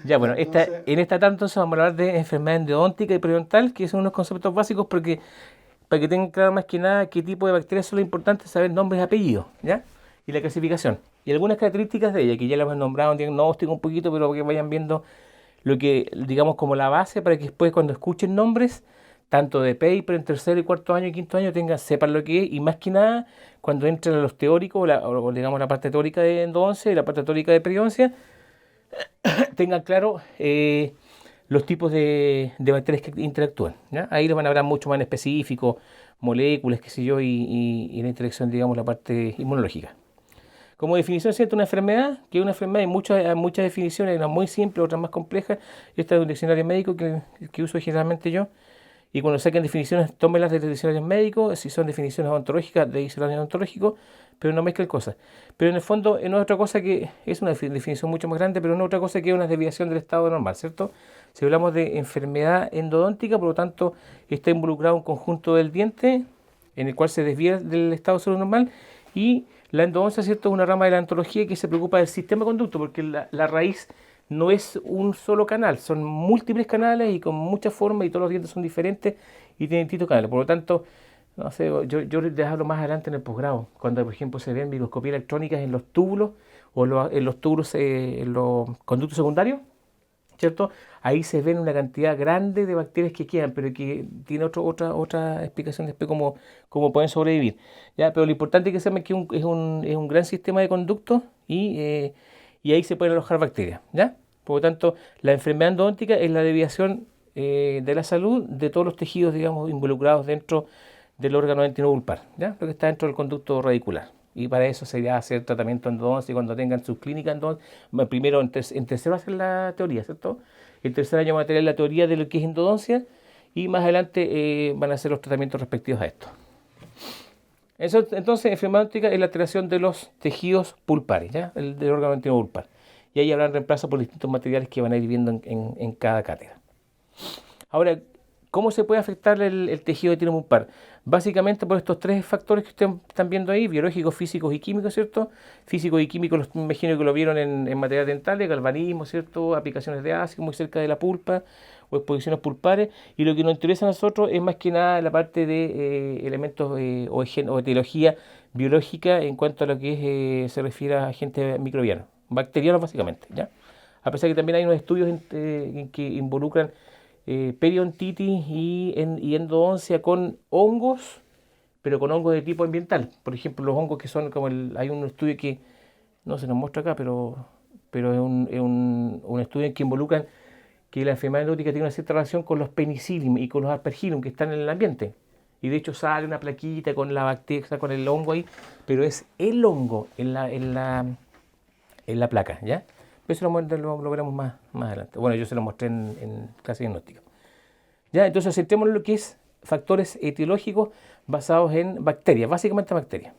Ya, bueno, Entonces, en esta etapa entonces vamos a hablar de enfermedad endodóntica y periodontal, que son unos conceptos básicos porque para que tengan claro más que nada qué tipo de bacterias son lo importante saber nombres y apellidos, ¿ya? Y la clasificación. Y algunas características de ella, que ya las hemos nombrado en diagnóstico un poquito, pero que vayan viendo lo que, digamos, como la base para que después cuando escuchen nombres, tanto de paper en tercero y cuarto año y quinto año, tengan, sepan lo que es, y más que nada, cuando entren a los teóricos, o digamos la parte teórica de endodoncia y la parte teórica de periodoncia, tengan claro los tipos de bacterias que interactúan. ¿Ya? Ahí los van a hablar mucho más en específico, moléculas, qué sé yo, y la interacción, digamos, la parte inmunológica. Como definición, ¿cierto? Una enfermedad, que es una enfermedad, hay muchas definiciones, unas muy simples, otras más complejas. Esta es un diccionario médico que uso generalmente yo. Y cuando saquen definiciones, tómenlas de los diccionarios médicos. Si son definiciones ontológicas, de diccionario ontológico, pero no mezclen cosas. Pero en el fondo, no es otra cosa que, es una definición mucho más grande, pero no es otra cosa que una desviación del estado normal, ¿cierto? Si hablamos de enfermedad endodóntica, por lo tanto, está involucrado un conjunto del diente en el cual se desvía del estado de salud normal y la endodoncia, ¿cierto? Es una rama de la ontología que se preocupa del sistema de conducto, porque la raíz no es un solo canal, son múltiples canales y con muchas formas y todos los dientes son diferentes y tienen distintos canales. Por lo tanto, no sé, yo les hablo más adelante en el posgrado, cuando por ejemplo se ven microscopías electrónicas en los túbulos o en los túbulos, en los conductos secundarios, ¿cierto? Ahí se ven una cantidad grande de bacterias que quedan, pero que tiene otra explicación después cómo pueden sobrevivir. ¿Ya? Pero lo importante es que sepan que es un gran sistema de conductos y ahí se pueden alojar bacterias. ¿Ya? Por lo tanto, la enfermedad endodóntica es la desviación de la salud de todos los tejidos, digamos, involucrados dentro del órgano dentinobulbar, ¿ya? Lo que está dentro del conducto radicular. Y para eso se irá a hacer tratamiento endodoncia y cuando tengan sus clínicas endodoncia. Bueno, primero en tercero va a ser la teoría, ¿cierto? En tercer año van a tener la teoría de lo que es endodoncia y más adelante van a hacer los tratamientos respectivos a esto. Eso, entonces, enfermedad óptica es la alteración de los tejidos pulpares, ¿ya? El del órgano dentinobulbar. Y ahí habrán reemplazo por distintos materiales que van a ir viendo en cada cátedra. Ahora, ¿cómo se puede afectar el tejido dentinopulpar? Básicamente por estos tres factores que ustedes están viendo ahí, biológicos, físicos y químicos, ¿cierto? Físicos y químicos, me imagino que lo vieron en materiales dentales, galvanismo, ¿cierto? Aplicaciones de ácido muy cerca de la pulpa o exposiciones pulpares. Y lo que nos interesa a nosotros es más que nada la parte de elementos o etiología biológica en cuanto a lo que se refiere a agentes microbianos, bacterianos básicamente, ¿ya? A pesar que también hay unos estudios que involucran periodontitis y endodoncia con hongos, pero con hongos de tipo ambiental. Por ejemplo, los hongos que son como hay un estudio que no se nos muestra acá, pero un estudio en que involucran que la enfermedad endótica tiene una cierta relación con los penicillium y con los aspergillum que están en el ambiente. Y de hecho sale una plaquita con la bacteria, con el hongo ahí, pero es el hongo en la placa, ¿ya? Eso lo veremos más adelante. Bueno, yo se lo mostré en clase diagnóstica. ¿Ya? Entonces, centrémonos en lo que es factores etiológicos basados en bacterias, básicamente bacterias.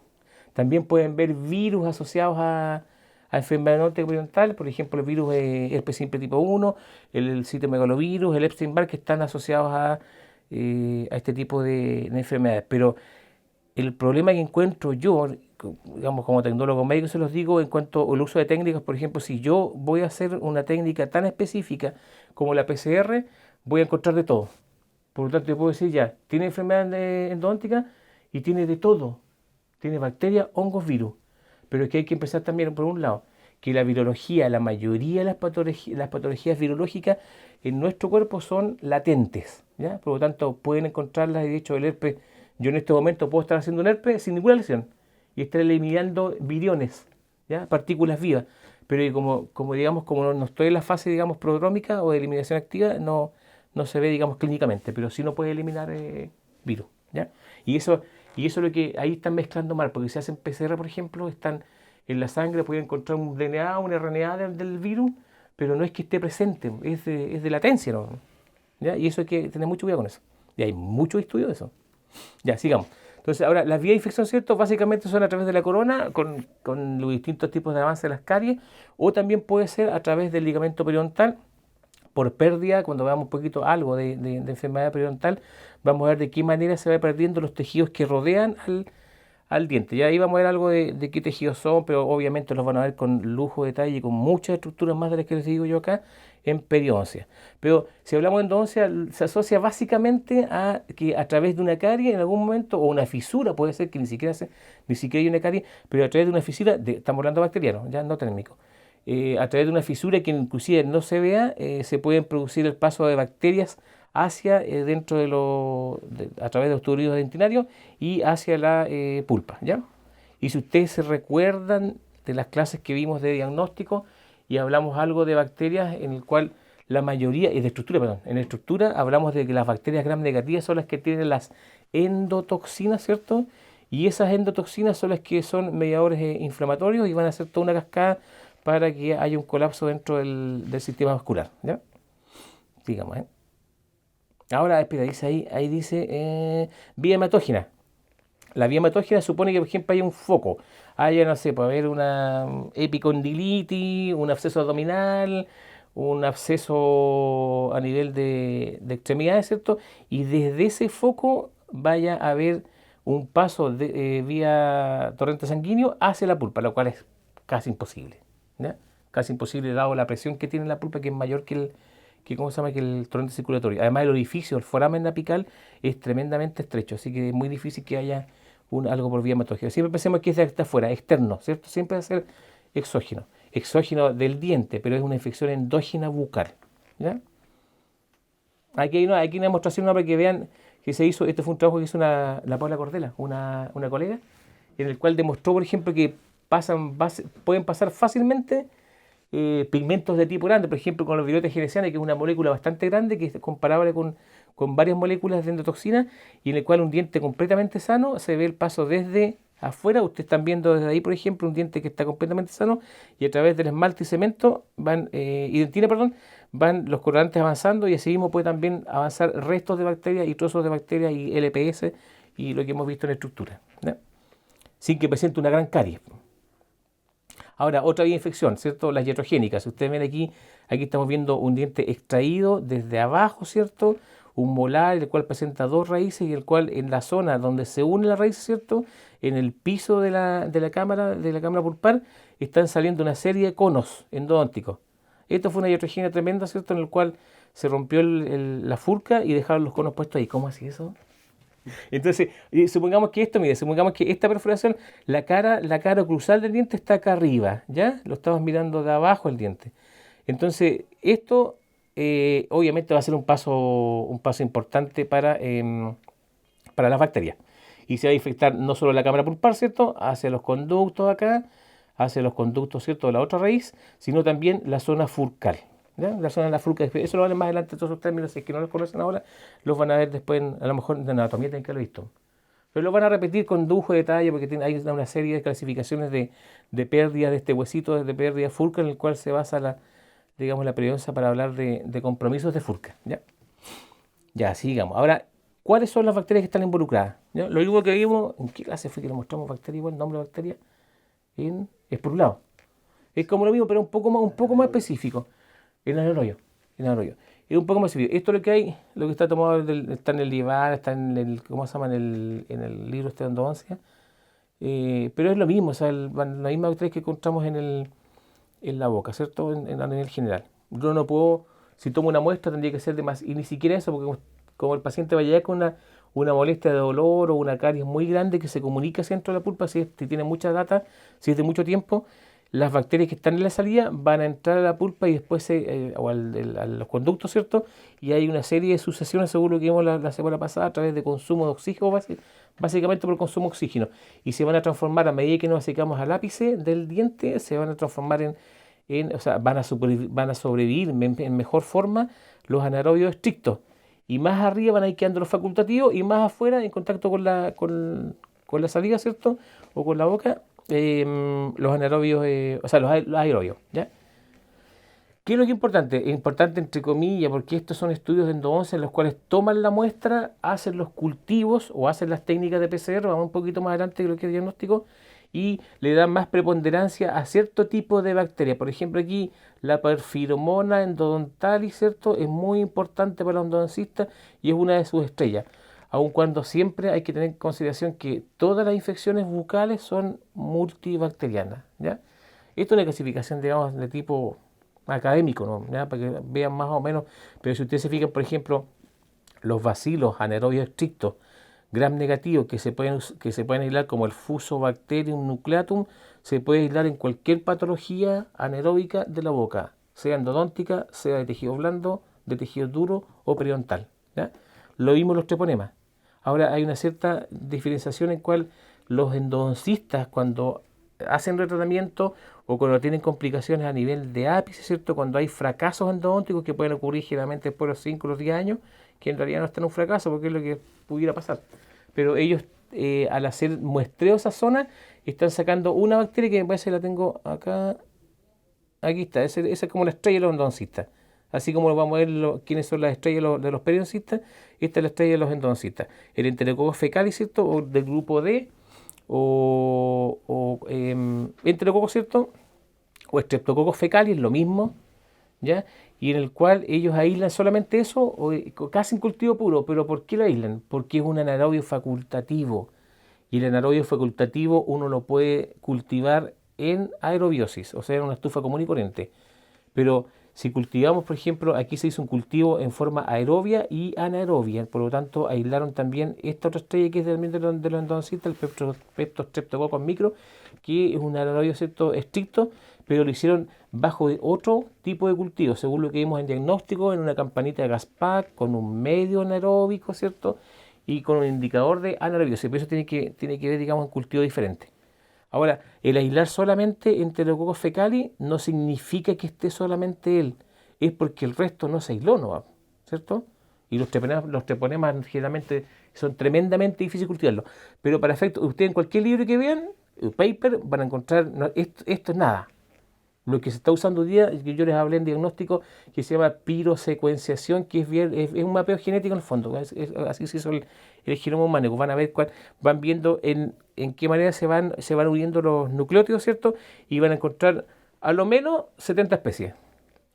También pueden ver virus asociados a enfermedad noótica periodontal, por ejemplo, el virus herpes simple tipo 1, el citomegalovirus, el Epstein-Barr, que están asociados a este tipo de enfermedades. Pero el problema que encuentro yo, digamos, como tecnólogo médico, se los digo, en cuanto al uso de técnicas, por ejemplo, si yo voy a hacer una técnica tan específica como la PCR, voy a encontrar de todo. Por lo tanto, yo puedo decir ya, tiene enfermedad endodóntica y tiene de todo. Tiene bacterias, hongos, virus. Pero es que hay que empezar también por un lado, que la virología, la mayoría de las patologías virológicas en nuestro cuerpo son latentes, ¿ya? Por lo tanto, pueden encontrarlas, y de hecho el herpes, yo en este momento puedo estar haciendo un herpes sin ninguna lesión y estar eliminando viriones, ¿ya? Partículas vivas. Pero como digamos, como no estoy en la fase, digamos, prodrómica o de eliminación activa, no se ve, digamos, clínicamente, pero sí no puede eliminar virus, ¿ya? Y eso, y eso es lo que ahí están mezclando mal, porque si hacen PCR, por ejemplo, están en la sangre, pueden encontrar un DNA, un RNA del virus, pero no es que esté presente, es de latencia, ¿no? ¿Ya? Y eso hay que tener mucho cuidado con eso. Y hay mucho estudio de eso. Ya, sigamos. Entonces, ahora, las vías de infección, ¿cierto? Básicamente son a través de la corona, con los distintos tipos de avance de las caries, o también puede ser a través del ligamento periodontal, por pérdida, cuando veamos un poquito algo de enfermedad periodontal, vamos a ver de qué manera se va perdiendo los tejidos que rodean al diente. Ya ahí vamos a ver algo de qué tejidos son, pero obviamente los van a ver con lujo de detalle, con muchas estructuras más de las que les digo yo acá en periodoncia. Pero si hablamos de endodoncia, se asocia básicamente a que a través de una carie en algún momento, o una fisura, puede ser que ni siquiera hay una carie, pero a través de una fisura, estamos hablando bacteriano, ya no térmico, a través de una fisura que inclusive no se vea, se pueden producir el paso de bacterias hacia dentro a través de los tubulitos dentinarios y hacia la pulpa, ¿ya? Y si ustedes se recuerdan de las clases que vimos de diagnóstico y hablamos algo de bacterias en el cual la mayoría, y de estructura, perdón, en estructura hablamos de que las bacterias gram negativas son las que tienen las endotoxinas, ¿cierto? Y esas endotoxinas son las que son mediadores inflamatorios y van a hacer toda una cascada para que haya un colapso dentro del sistema vascular, ¿ya? Digamos, ¿eh? Ahora, espera, dice ahí dice vía hematógena. La vía hematógena supone que, por ejemplo, hay un foco. Haya, no sé, puede haber una epicondilitis, un absceso abdominal, un absceso a nivel de extremidades, ¿cierto? Y desde ese foco vaya a haber un paso de vía torrente sanguíneo hacia la pulpa, lo cual es casi imposible, ¿ya? Casi imposible dado la presión que tiene la pulpa, que es mayor ¿cómo se llama? Que el torrente circulatorio. Además, el orificio, el foramen apical es tremendamente estrecho, así que es muy difícil que haya algo por vía hematógena. Siempre pensemos que es de está afuera, externo, ¿cierto? Siempre va a ser exógeno. Exógeno del diente, pero es una infección endógena bucal, ¿ya? Aquí hay una demostración para que vean que se hizo, este fue un trabajo que hizo la Paula Cordela, una colega, en el cual demostró, por ejemplo, que pueden pasar fácilmente pigmentos de tipo grande, por ejemplo, con los virotes genesianos, que es una molécula bastante grande, que es comparable con varias moléculas de endotoxina, y en el cual un diente completamente sano se ve el paso desde afuera. Ustedes están viendo desde ahí, por ejemplo, un diente que está completamente sano, y a través del esmalte y cemento y dentina, perdón, van los colorantes avanzando, y así mismo puede también avanzar restos de bacterias y trozos de bacterias y LPS y lo que hemos visto en estructura, ¿no? Sin que presente una gran caries. Ahora, otra vía de infección, ¿cierto? Las iatrogénicas. Ustedes ven aquí estamos viendo un diente extraído desde abajo, ¿cierto? Un molar, el cual presenta dos raíces y el cual en la zona donde se une la raíz, ¿cierto? En el piso de la cámara pulpar, están saliendo una serie de conos endodónticos. Esto fue una iatrogenia tremenda, ¿cierto? En el cual se rompió la furca y dejaron los conos puestos ahí. ¿Cómo así eso? Entonces, supongamos que supongamos que esta perforación, la cara oclusal del diente está acá arriba, ¿ya? Lo estamos mirando de abajo el diente. Entonces, esto obviamente va a ser un paso importante para las bacterias. Y se va a infectar no solo la cámara pulpar, ¿cierto? Hacia los conductos acá, hacia los conductos, ¿cierto? De la otra raíz, sino también la zona furcal, ¿ya? La zona de la furca, eso lo van a ver más adelante, todos esos términos, si es que no los conocen ahora, los van a ver después, a lo mejor en anatomía tienen que haberlo visto. Pero lo van a repetir con lujo de detalle porque hay una serie de clasificaciones de pérdida de este huesito, de pérdida furca, en el cual se basa digamos, la periodoncia para hablar de compromisos de furca, ¿ya? Ya, sigamos. Ahora, ¿cuáles son las bacterias que están involucradas? ¿Ya? Lo único que vimos, ¿en qué clase fue que le mostramos bacteria igual, nombre de bacteria? Es por un lado. Es como lo mismo, pero un poco más específico. En anaerobio. Es un poco más específico. Esto es lo que está tomado, está en el IVAR, está en el, ¿cómo se llama? En el libro de endodoncia. Pero es lo mismo, o sea, la misma bacteria que encontramos en la boca, ¿cierto? A nivel general. Yo no puedo, si tomo una muestra, tendría que ser de más, y ni siquiera eso, porque como el paciente va a llegar con una molestia de dolor o una caries muy grande que se comunica hacia dentro de la pulpa, si tiene mucha data, si es de mucho tiempo, las bacterias que están en la salida van a entrar a la pulpa y después o a los conductos, ¿cierto? Y hay una serie de sucesiones, según lo que vimos la semana pasada, a través de consumo de oxígeno, básicamente por consumo de oxígeno. Y se van a transformar, a medida que nos acercamos al ápice del diente, se van a transformar o sea, van a sobrevivir en mejor forma los anaerobios estrictos. Y más arriba van a ir quedando los facultativos y más afuera, en contacto con la saliva, ¿cierto? O con la boca, los anaerobios, o sea, los aerobios, ¿ya? ¿Qué es lo que es importante? Es importante entre comillas porque estos son estudios de endodoncia en los cuales toman la muestra, hacen los cultivos o hacen las técnicas de PCR, vamos un poquito más adelante de lo que es diagnóstico, y le dan más preponderancia a cierto tipo de bacterias. Por ejemplo, aquí la Perfiromona endodontalis, ¿cierto? Es muy importante para el endodoncista y es una de sus estrellas. aun cuando siempre hay que tener en consideración que todas las infecciones bucales son multibacterianas, ¿ya? Esto es una clasificación, digamos, de tipo académico, ¿no? ¿Ya? Para que vean más o menos, pero si ustedes se fijan, por ejemplo, los bacilos anaerobios estrictos, gram negativo, que se pueden aislar como el Fusobacterium nucleatum, se puede aislar en cualquier patología anaeróbica de la boca, sea endodóntica, sea de tejido blando, de tejido duro o periodontal, ¿ya? Lo mismo los treponemas. Ahora hay una cierta diferenciación en cual los endodoncistas cuando hacen retratamiento o cuando tienen complicaciones a nivel de ápice, ¿cierto? Cuando hay fracasos endodónticos que pueden ocurrir generalmente después de los 5 o los 10 años, que en realidad no están en un fracaso porque es lo que pudiera pasar. Pero ellos al hacer muestreo esa zona están sacando una bacteria que me parece que la tengo acá. Aquí está, esa es como la estrella de los endodoncistas. Así como vamos a ver quiénes son las estrellas de los periodoncistas, esta es la estrella de los endodoncistas. El Enterococcus fecalis, ¿cierto? O del grupo D, o Enterococcus, ¿cierto? O Streptococcus fecalis, lo mismo, ¿ya? Y en el cual ellos aíslan solamente eso, o casi en cultivo puro. ¿Pero por qué lo aíslan? Porque es un anaerobio facultativo. Y el anaerobio facultativo uno lo puede cultivar en aerobiosis, o sea, en una estufa común y corriente. Pero si cultivamos, por ejemplo, aquí se hizo un cultivo en forma aerobia y anaerobia, por lo tanto aislaron también esta otra estrella que es también de los endodoncistas, el Peptostreptococcus micro, que es un anaerobio, ¿cierto?, estricto, pero lo hicieron bajo de otro tipo de cultivo, según lo que vimos en diagnóstico, en una campanita de Gaspac, con un medio anaeróbico, ¿cierto?, y con un indicador de anaerobiosis. Por eso tiene que ver, digamos, un cultivo diferente. Ahora, el aislar solamente Enterococcus fecalis no significa que esté solamente él, es porque el resto no se aisló, ¿no? ¿Cierto? Y los treponemas generalmente son tremendamente difíciles de cultivarlos. Pero para efecto, ustedes en cualquier libro que vean, el paper, van a encontrar, no, esto es nada. Lo que se está usando hoy día, que yo les hablé en diagnóstico, que se llama pirosecuenciación, que es un mapeo genético en el fondo. Así se hizo el genoma humano. Van a ver van viendo en qué manera se van uniendo los nucleótidos, ¿cierto? Y van a encontrar a lo menos 70 especies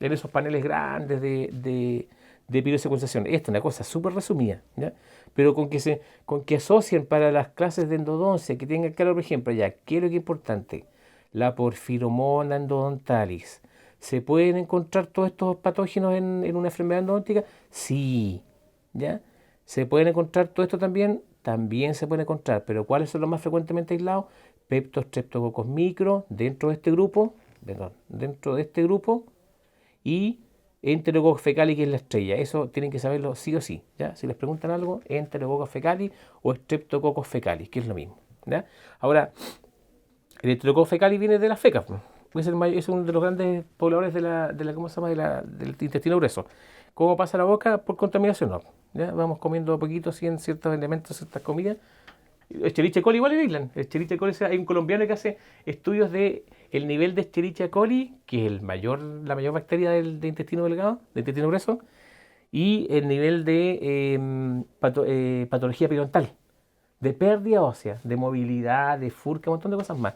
en esos paneles grandes de pirosecuenciación. Esta es una cosa súper resumida, ¿ya? Pero con que asocian para las clases de endodoncia, que tengan claro, por ejemplo, ya, ¿qué es lo que es importante? La porfiromona endodontalis. ¿Se pueden encontrar todos estos patógenos en una enfermedad endodóntica? Sí, ¿ya? ¿Se pueden encontrar todo esto también? También se pueden encontrar, pero ¿cuáles son los más frecuentemente aislados? Peptostreptococcus micro, dentro de este grupo, y Enterococcus fecalis, que es la estrella. Eso tienen que saberlo sí o sí, ¿ya? Si les preguntan algo, Enterococcus fecalis o Streptococcus fecalis, que es lo mismo, ¿ya? Ahora, el Enterococcus fecalis viene de las fecas, pues. Es uno de los grandes pobladores ¿cómo se llama? Del intestino grueso. ¿Cómo pasa a la boca? Por contaminación, no. ¿Ya? Vamos comiendo a poquito, así, en ciertos elementos, ciertas comidas. Escherichia coli igual en Island. Escherichia coli, hay un colombiano que hace estudios de el nivel de Escherichia coli, que es la mayor bacteria de intestino delgado, de intestino grueso, y el nivel de patología periodontal, de pérdida ósea, de movilidad, de furca, un montón de cosas más.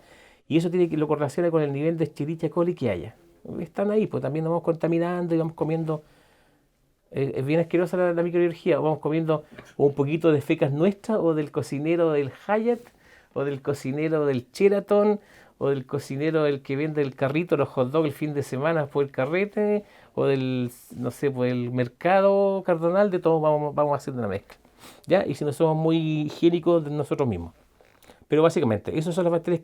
Y eso lo correlaciona con el nivel de Escherichia coli que haya. Están ahí, pues también nos vamos contaminando y vamos comiendo. Es bien asquerosa la microbiología. Vamos comiendo un poquito de fecas nuestras, o del cocinero del Hyatt, o del cocinero del Sheraton, o del cocinero del que vende el carrito, los hot dogs el fin de semana por el carrete, o del, no sé, pues el mercado cardonal, de todo vamos haciendo una mezcla, ¿ya? Y si no somos muy higiénicos de nosotros mismos. Pero básicamente, esas son las bacterias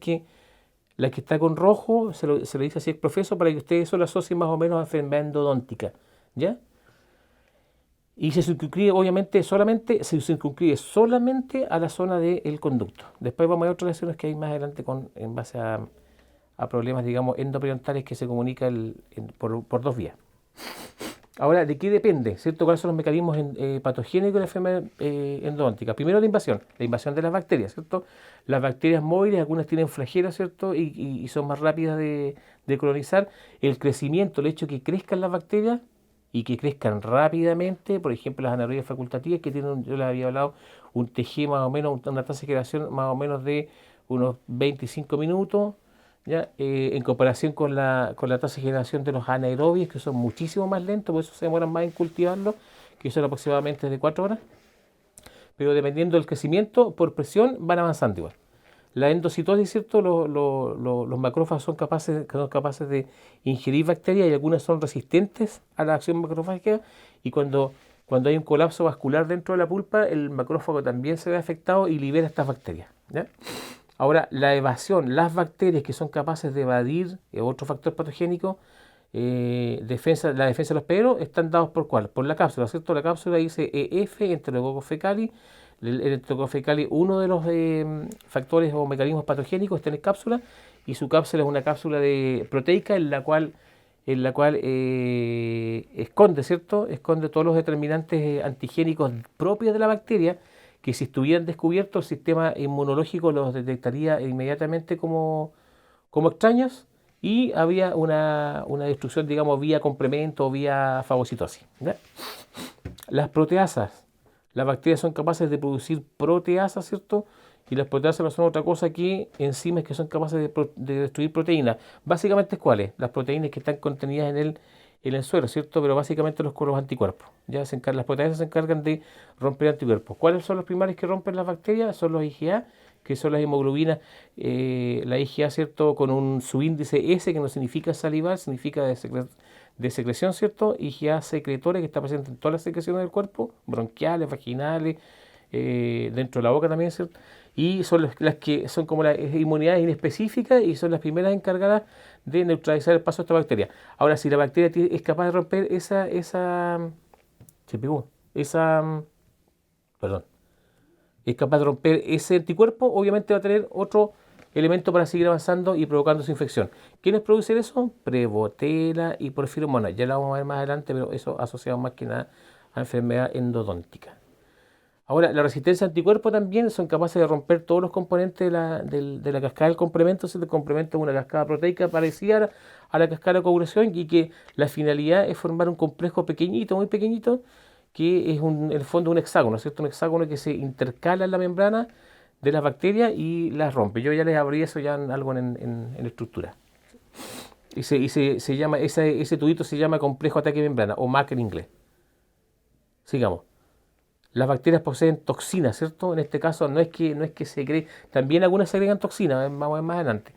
la que está con rojo, se le dice así al profesor, para que ustedes eso lo asocien más o menos a enfermedad endodóntica, ¿ya? Y se circunscribe, obviamente, solamente a la zona del conducto. Después vamos a ver otras lesiones que hay más adelante en base a problemas, digamos, endoperidontales que se comunican por dos vías. Ahora, ¿de qué depende? ¿Cierto? ¿Cuáles son los mecanismos patogénicos de la enfermedad endodóntica? Primero, la invasión de las bacterias, ¿cierto? Las bacterias móviles, algunas tienen flagelos, ¿cierto? Y son más rápidas de colonizar. El crecimiento, el hecho de que crezcan las bacterias y que crezcan rápidamente, por ejemplo, las anaerobias facultativas, que tienen, yo les había hablado, un TG más o menos, una tasa de generación más o menos de unos 25 minutos, ¿ya? En comparación con la tasa de generación de los anaerobios, que son muchísimo más lentos, por eso se demoran más en cultivarlos, que son aproximadamente de 4 horas. pero dependiendo del crecimiento, por presión, van avanzando igual. La endocitosis, ¿cierto? Los macrófagos son capaces de ingerir bacterias y algunas son resistentes a la acción macrofágica y cuando hay un colapso vascular dentro de la pulpa, el macrófago también se ve afectado y libera estas bacterias, ¿ya? Ahora, la evasión, las bacterias que son capaces de evadir otro factor patogénico, la defensa de los hospederos, están dados por ¿cuál? Por la cápsula, ¿cierto? La cápsula dice EF, Enterococcus faecalis. El Enterococcus faecalis, uno de los factores o mecanismos patogénicos, está en cápsula, y su cápsula es una cápsula proteica en la cual esconde, ¿cierto? Esconde todos los determinantes antigénicos propios de la bacteria, que si estuvieran descubiertos, el sistema inmunológico los detectaría inmediatamente como extraños y había una destrucción, digamos, vía complemento o vía fagocitosis, ¿ya? Las proteasas. Las bacterias son capaces de producir proteasas, ¿cierto? Y las proteasas no son otra cosa que enzimas que son capaces de destruir proteínas. Básicamente, ¿cuáles? Las proteínas que están contenidas en el suero, ¿cierto? Pero básicamente los anticuerpos. Las proteasas se encargan de romper anticuerpos. ¿Cuáles son los primarios que rompen las bacterias? Son los IgA, que son las hemoglobinas. La IgA, ¿cierto? Con un subíndice S, que no significa salival, significa de secreción, ¿cierto? IgA secretoria, que está presente en todas las secreciones del cuerpo, bronquiales, vaginales, dentro de la boca también, ¿cierto? Y son las que son como las inmunidades inespecíficas y son las primeras encargadas de neutralizar el paso de esta bacteria. Ahora, si la bacteria es capaz de romper perdón, es capaz de romper ese anticuerpo, obviamente va a tener otro elemento para seguir avanzando y provocando su infección. ¿Quiénes producen eso? Prevotella y porfiromonas. Ya la vamos a ver más adelante, pero eso asociado más que nada a enfermedad endodóntica. Ahora, la resistencia a anticuerpos también son capaces de romper todos los componentes de la cascada del complemento. El complemento es una cascada proteica parecida a la cascada de coagulación y que la finalidad es formar un complejo pequeñito, muy pequeñito, que es en el fondo un hexágono, ¿cierto? Un hexágono que se intercala en la membrana de las bacterias y las rompe. Yo ya les abrí eso ya algo en estructura. Y se llama, ese tubito se llama complejo ataque de membrana o MAC en inglés. Sigamos. Las bacterias poseen toxinas, ¿cierto? En este caso no es que se cree, también algunas segregan toxinas, vamos a ver más adelante.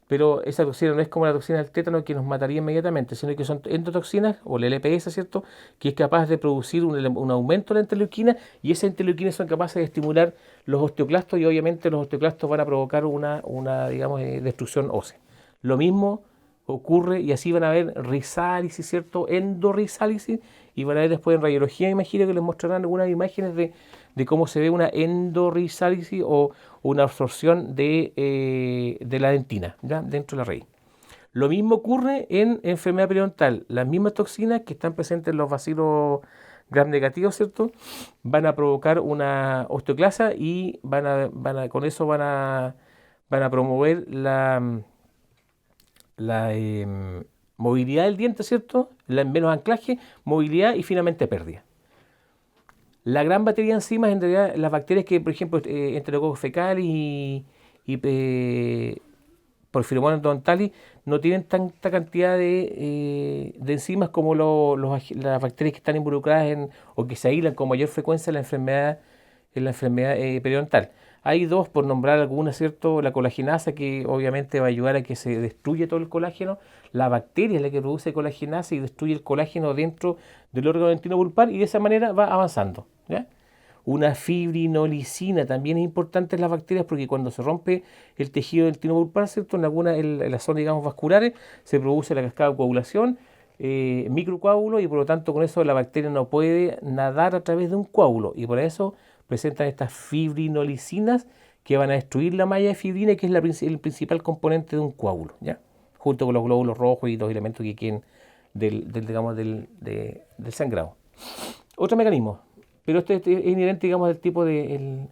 Pero esa toxina no es como la toxina del tétano que nos mataría inmediatamente, sino que son endotoxinas, o el LPS, ¿cierto? Que es capaz de producir un aumento de la interleuquina, y esas interleuquinas son capaces de estimular los osteoclastos, y obviamente los osteoclastos van a provocar una digamos, destrucción ósea. Lo mismo ocurre, y así van a ver rizálisis, ¿cierto? Endorrizálisis, y van a ver después en radiología, imagino que les mostrarán algunas imágenes de cómo se ve una endorrizálisis o una absorción de la dentina, ¿ya? Dentro de la raíz. Lo mismo ocurre en enfermedad periodontal. Las mismas toxinas que están presentes en los bacilos gram negativos, ¿cierto? Van a provocar una osteoclasa y con eso van a promover la movilidad del diente, ¿cierto? Menos anclaje, movilidad y finalmente pérdida. La gran batería de enzimas, en realidad, las bacterias que, por ejemplo, Enterococcus faecalis y Porphyromonas odontalis, no tienen tanta cantidad de enzimas como las bacterias que están involucradas o que se aíslan con mayor frecuencia en la enfermedad periodontal. Hay dos, por nombrar algunas, ¿cierto? La colagenasa, que obviamente va a ayudar a que se destruya todo el colágeno. La bacteria es la que produce colagenasa y destruye el colágeno dentro del órgano dentino pulpar, y de esa manera va avanzando, ¿ya? Una fibrinolicina también es importante en las bacterias, porque cuando se rompe el tejido dentino pulpar, ¿cierto? En la zona, digamos, vasculares, se produce la cascada de coagulación, microcoágulos, y por lo tanto con eso la bacteria no puede nadar a través de un coágulo, y por eso presentan estas fibrinolicinas que van a destruir la malla de fibrina, que es el principal componente de un coágulo, ¿ya? Junto con los glóbulos rojos y los elementos que queden del sangrado. Otro mecanismo, pero este es inherente, digamos, del tipo de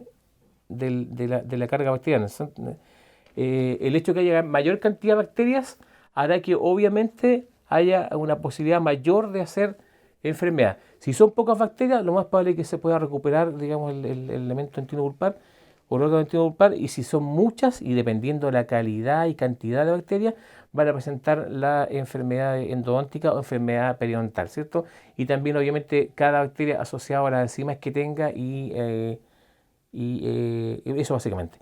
la carga bacteriana. El hecho de que haya mayor cantidad de bacterias hará que obviamente haya una posibilidad mayor de hacer enfermedad. Si son pocas bacterias, lo más probable es que se pueda recuperar, digamos, el elemento dentino pulpar por órgano intestinal y si son muchas y dependiendo de la calidad y cantidad de bacterias, van a presentar la enfermedad endodóntica o enfermedad periodontal, ¿cierto? Y también obviamente cada bacteria asociada a las enzimas que tenga y eso básicamente.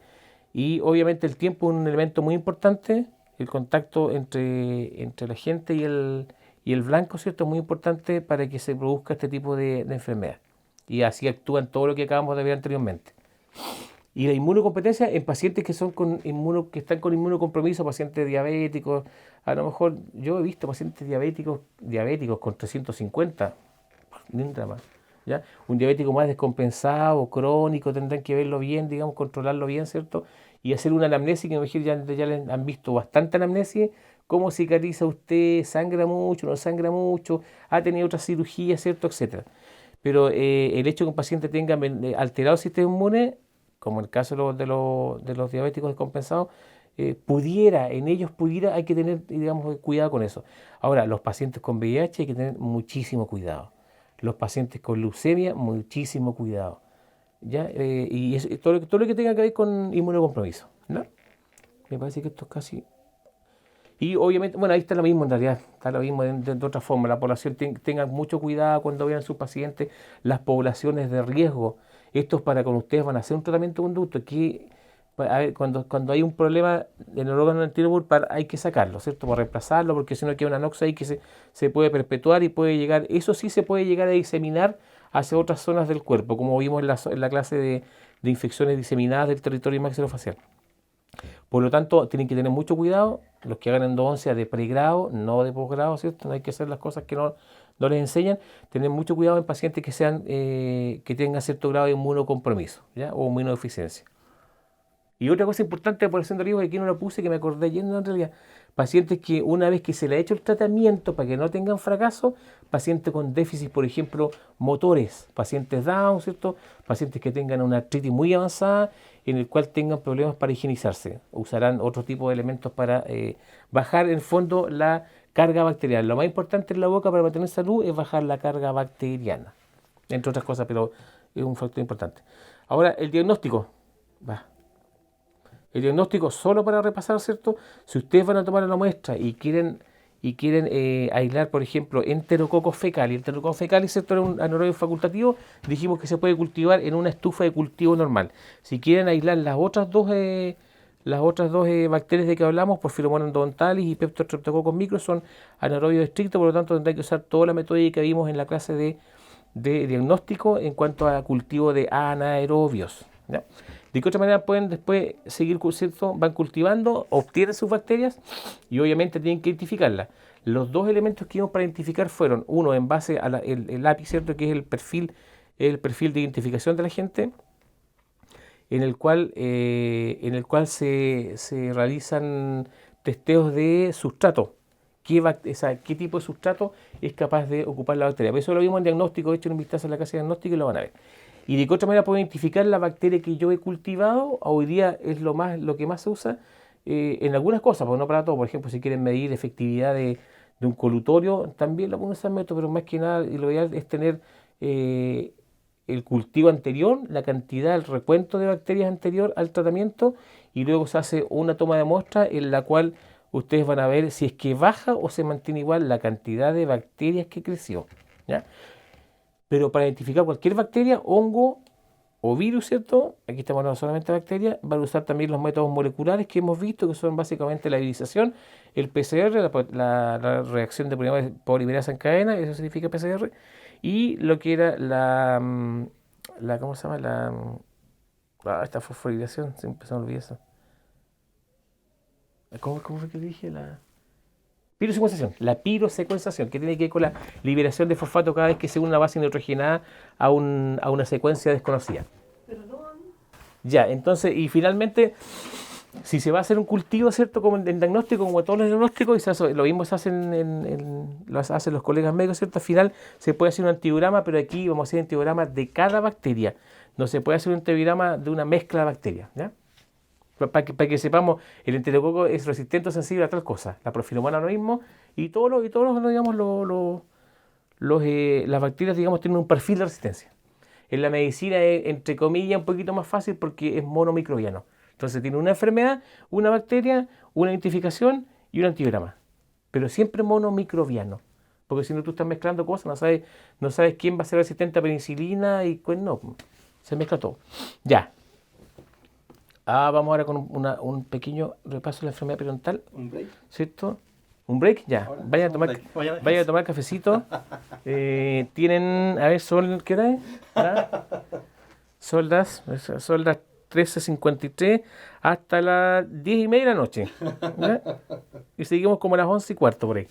Y obviamente el tiempo es un elemento muy importante, el contacto entre la gente y el blanco, ¿cierto? Es muy importante para que se produzca este tipo de enfermedad. Y así actúan todo lo que acabamos de ver anteriormente. Y la inmunocompetencia en pacientes que están con inmunocompromiso, pacientes diabéticos, a lo mejor yo he visto pacientes diabéticos con 350, ni un drama. ¿Ya? Un diabético más descompensado, crónico, tendrán que verlo bien, digamos, controlarlo bien, ¿cierto? Y hacer una anamnesis, que me imagino ya le han visto bastante anamnesis, cómo cicatriza usted, sangra mucho, no sangra mucho, ha tenido otra cirugía, ¿cierto? Etcétera. Pero el hecho de que un paciente tenga alterado el sistema inmune, como el caso de los diabéticos descompensados, en ellos hay que tener, digamos, cuidado con eso. Ahora, los pacientes con VIH hay que tener muchísimo cuidado. Los pacientes con leucemia, muchísimo cuidado. ¿Ya? Y todo lo que tenga que ver con inmunocompromiso, ¿no? Me parece que esto es casi... Y obviamente, bueno, ahí está lo mismo en realidad, está lo mismo de otra forma. La población tenga mucho cuidado cuando vean a sus pacientes, las poblaciones de riesgo. Esto es para cuando ustedes van a hacer un tratamiento de conducto, que a ver, cuando hay un problema en el órgano anterior hay que sacarlo, ¿cierto? Para reemplazarlo, porque si no queda una anoxia ahí que se puede perpetuar y puede llegar, eso sí se puede llegar a diseminar hacia otras zonas del cuerpo, como vimos en la clase de infecciones diseminadas del territorio maxilofacial. Por lo tanto, tienen que tener mucho cuidado los que hagan endodoncia de pregrado, no de posgrado, ¿cierto? No hay que hacer las cosas que no les enseñan. Tener mucho cuidado en pacientes que tengan cierto grado de inmunocompromiso, ¿ya? O inmunodeficiencia. Y otra cosa importante de la población de riesgo, que aquí no lo puse, que me acordé yendo en realidad, pacientes que una vez que se le ha hecho el tratamiento para que no tengan fracaso, pacientes con déficit, por ejemplo, motores, pacientes Down, ¿cierto? Pacientes que tengan una artritis muy avanzada, en el cual tengan problemas para higienizarse. Usarán otro tipo de elementos para bajar, en el fondo, la carga bacteriana. Lo más importante en la boca para mantener salud es bajar la carga bacteriana, entre otras cosas, pero es un factor importante. Ahora, el diagnóstico. El diagnóstico, solo para repasar, ¿cierto? Si ustedes van a tomar una muestra y quieren aislar, por ejemplo, enterococcus fecali. El enterococcus fecali, ¿cierto? Era un anaerobio facultativo. Dijimos que se puede cultivar en una estufa de cultivo normal. Si quieren aislar las otras dos bacterias de que hablamos, Porphyromonas endodontalis y Peptostreptococcus micros, son anaerobios estrictos, por lo tanto tendrán que usar toda la metodología que vimos en la clase de diagnóstico en cuanto a cultivo de anaerobios, ¿ya? De qué otra manera pueden después seguir, ¿cierto? Van cultivando, obtienen sus bacterias y obviamente tienen que identificarlas. Los dos elementos que vimos para identificar fueron, uno en base al el API, ¿cierto? Que es el perfil de identificación de la gente, en el cual se realizan testeos de sustrato. ¿Qué tipo de sustrato es capaz de ocupar la bacteria? Por eso lo vimos en diagnóstico, hecho un vistazo en la clase de diagnóstico y lo van a ver. Y de qué otra manera puedo identificar la bacteria que yo he cultivado. Hoy día es lo que más se usa en algunas cosas, pero no para todo. Por ejemplo, si quieren medir efectividad de un colutorio, también lo pueden usar método, pero más que nada y lo ideal es tener el cultivo anterior, la cantidad, el recuento de bacterias anterior al tratamiento, y luego se hace una toma de muestra en la cual ustedes van a ver si es que baja o se mantiene igual la cantidad de bacterias que creció, ¿ya? Pero para identificar cualquier bacteria, hongo o virus, ¿cierto? Aquí estamos hablando solamente de bacterias. Van a usar también los métodos moleculares que hemos visto, que son básicamente la iridización, el PCR, la reacción de polimerasa en cadena, eso significa PCR, y lo que era ¿cómo se llama? Esta fosforilación, siempre se me olvida eso. ¿Cómo fue que dije? La pirosecuenciación, que tiene que ver con la liberación de fosfato cada vez que se une una base nitrogenada a una secuencia desconocida. Perdón. Ya, entonces, y finalmente, si se va a hacer un cultivo, ¿cierto? Como en diagnóstico, como todos los diagnósticos, y lo mismo se hacen los colegas médicos, ¿cierto? Al final se puede hacer un antibiograma, pero aquí vamos a hacer un antibiograma de cada bacteria. No se puede hacer un antibiograma de una mezcla de bacterias, ¿ya? Para que sepamos, el enterococo es resistente o sensible a tal cosa. La Porphyromonas lo mismo, y todos los, digamos, las bacterias, digamos, tienen un perfil de resistencia. en la medicina es, entre comillas, un poquito más fácil porque es monomicrobiano. Entonces tiene una enfermedad, una bacteria, una identificación y un antigrama. Pero siempre monomicrobiano. Porque si no tú estás mezclando cosas, no sabes quién va a ser resistente a penicilina y cuál no. Se mezcla todo. Ya. Vamos ahora con un pequeño repaso de la enfermedad periodontal. ¿Un break? ¿Cierto? ¿Un break? Ya. Ahora, Vaya a un tomar, break. vaya a tomar cafecito. Tienen, a ver, ¿qué hora es? ¿Ah? Son las 13:53 hasta las 10:30 de la noche. ¿Ya? Y seguimos como a las 11:15 por ahí.